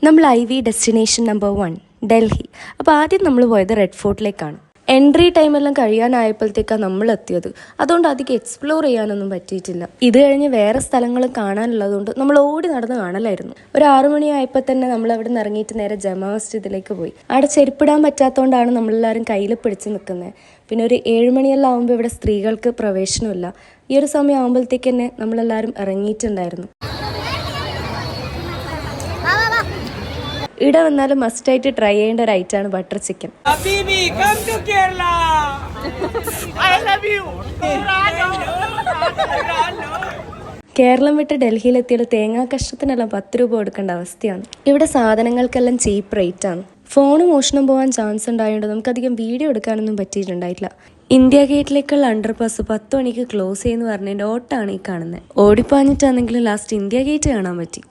നമ്മൾ IV destination number 1 Delhi. അപ്പോൾ ആദ്യം നമ്മൾ പോയത് റെഡ് ഫോർട്ടിലേക്കാണ്. എൻട്രി ടൈമെല്ലാം കഴിയാനായപ്പോഴത്തേക്കാണ് നമ്മൾ എത്തിയത്. അതുകൊണ്ട് അധികം എക്സ്പ്ലോർ ചെയ്യാനൊന്നും പറ്റിയിട്ടില്ല. ഇത് കഴിഞ്ഞ് വേറെ സ്ഥലങ്ങൾ കാണാനുള്ളതുകൊണ്ട് നമ്മൾ ഓടി നടന്ന് കാണലായിരുന്നു. ഒരു 6 മണിയായപ്പോൾ തന്നെ നമ്മൾ അവിടെ നിന്ന് ഇറങ്ങിയിട്ട് നേരെ ജമാ മസ്ജിദിലേക്ക് പോയി. അവിടെ ചെരുപ്പിടാൻ പറ്റാത്തതുകൊണ്ടാണ് നമ്മളെല്ലാവരും കയ്യിൽ പിടിച്ച് നിൽക്കുന്നത്. പിന്നെ ഒരു 7 മണിയെല്ലാം ആകുമ്പോൾ ഇവിടെ സ്ത്രീകൾക്ക് പ്രവേശനമില്ല. ഈ ഒരു സമയം ആകുമ്പോഴത്തേക്ക് തന്നെ നമ്മളെല്ലാവരും ഇറങ്ങിയിട്ടുണ്ടായിരുന്നു. ഇവിടെ വന്നാലും മസ്റ്റായിട്ട് ട്രൈ ചെയ്യേണ്ട ഒരു ഐറ്റമാണ് ബട്ടർ ചിക്കൻ. കേരളം വിട്ട് ഡൽഹിയിലെത്തിയത് തേങ്ങാ കഷ്ണത്തിനെല്ലാം 10 രൂപ കൊടുക്കേണ്ട അവസ്ഥയാണ്. ഇവിടെ സാധനങ്ങൾക്കെല്ലാം ചീപ്പ് റേറ്റ് ആണ്. ഫോണ് മോഷണം പോകാൻ ചാൻസ് ഉണ്ടായതുകൊണ്ട് നമുക്കധികം വീഡിയോ എടുക്കാനൊന്നും പറ്റിയിട്ടുണ്ടായിട്ടില്ല. ഇന്ത്യ ഗേറ്റിലേക്കുള്ള അണ്ടർപാസ് 10 മണിക്ക് ക്ലോസ് ചെയ്യുമെന്ന് പറഞ്ഞതിൻ്റെ ഓട്ടാണ് ഈ കാണുന്നത്. ഓടിപ്പാഞ്ഞിട്ടാണെങ്കിലും ലാസ്റ്റ് ഇന്ത്യ ഗേറ്റ് കാണാൻ പറ്റി.